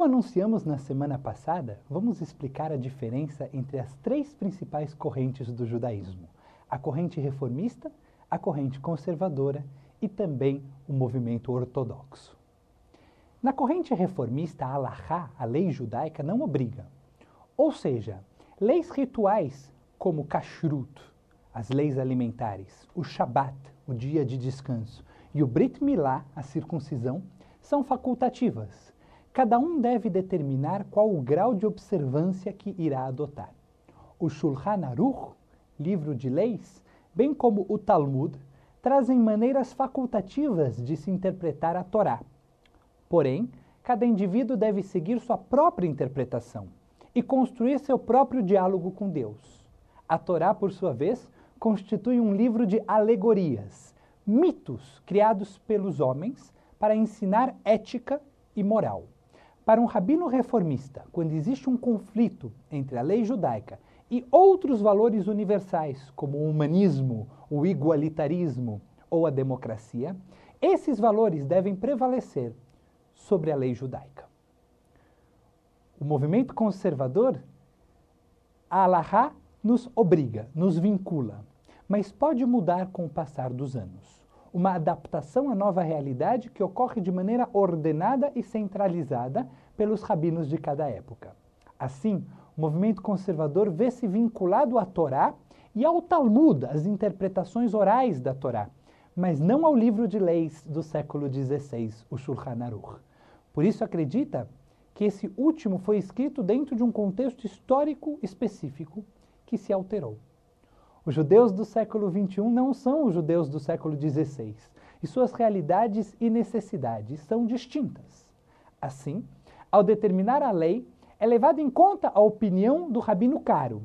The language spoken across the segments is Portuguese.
Como anunciamos na semana passada, vamos explicar a diferença entre as três principais correntes do judaísmo: a corrente reformista, a corrente conservadora e também o movimento ortodoxo. Na corrente reformista, a halachá, a lei judaica, não obriga. Ou seja, leis rituais como o kashrut, as leis alimentares, o Shabat, o dia de descanso, e o Brit Milá, a circuncisão, são facultativas. Cada um deve determinar qual o grau de observância que irá adotar. O Shulchan Aruch, livro de leis, bem como o Talmud, trazem maneiras facultativas de se interpretar a Torá. Porém, cada indivíduo deve seguir sua própria interpretação e construir seu próprio diálogo com Deus. A Torá, por sua vez, constitui um livro de alegorias, mitos criados pelos homens para ensinar ética e moral. Para um rabino reformista, quando existe um conflito entre a lei judaica e outros valores universais, como o humanismo, o igualitarismo ou a democracia, esses valores devem prevalecer sobre a lei judaica. O movimento conservador, a halachá, nos obriga, nos vincula, mas pode mudar com o passar dos anos. Uma adaptação à nova realidade que ocorre de maneira ordenada e centralizada pelos rabinos de cada época. Assim, o movimento conservador vê-se vinculado à Torá e ao Talmud, as interpretações orais da Torá, mas não ao livro de leis do século XVI, o Shulchan Aruch. Por isso acredita que esse último foi escrito dentro de um contexto histórico específico que se alterou. Os judeus do século XXI não são os judeus do século XVI, e suas realidades e necessidades são distintas. Assim, ao determinar a lei, é levada em conta a opinião do rabino caro,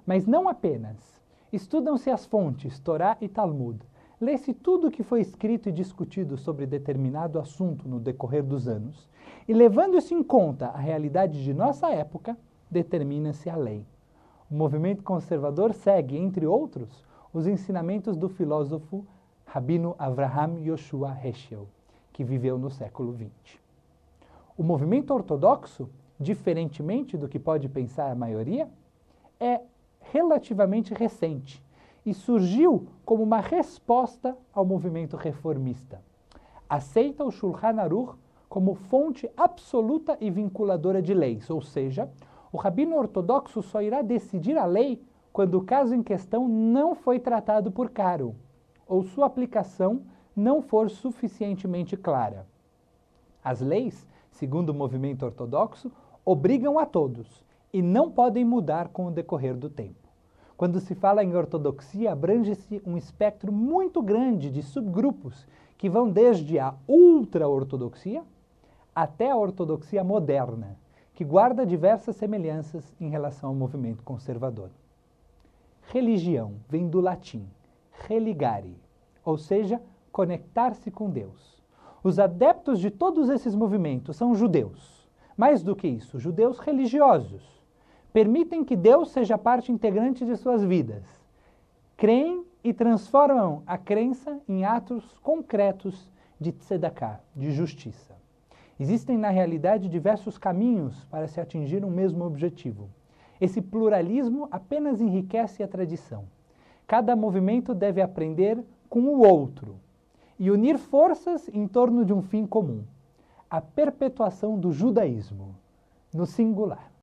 mas não apenas. Estudam-se as fontes, Torá e Talmud. Lê-se tudo o que foi escrito e discutido sobre determinado assunto no decorrer dos anos, e levando isso em conta a realidade de nossa época, determina-se a lei. O movimento conservador segue, entre outros, os ensinamentos do filósofo Rabino Avraham Yoshua Heschel, que viveu no século XX. O movimento ortodoxo, diferentemente do que pode pensar a maioria, é relativamente recente e surgiu como uma resposta ao movimento reformista. Aceita o Shulchan Aruch como fonte absoluta e vinculadora de leis, ou seja, o rabino ortodoxo só irá decidir a lei quando o caso em questão não foi tratado por caro, ou sua aplicação não for suficientemente clara. As leis, segundo o movimento ortodoxo, obrigam a todos e não podem mudar com o decorrer do tempo. Quando se fala em ortodoxia, abrange-se um espectro muito grande de subgrupos que vão desde a ultra-ortodoxia até a ortodoxia moderna, que guarda diversas semelhanças em relação ao movimento conservador. Religião vem do latim religare, ou seja, conectar-se com Deus. Os adeptos de todos esses movimentos são judeus. Mais do que isso, judeus religiosos. Permitem que Deus seja parte integrante de suas vidas. Creem e transformam a crença em atos concretos de tzedakah, de justiça. Existem, na realidade, diversos caminhos para se atingir um mesmo objetivo. Esse pluralismo apenas enriquece a tradição. Cada movimento deve aprender com o outro e unir forças em torno de um fim comum: a perpetuação do judaísmo, no singular.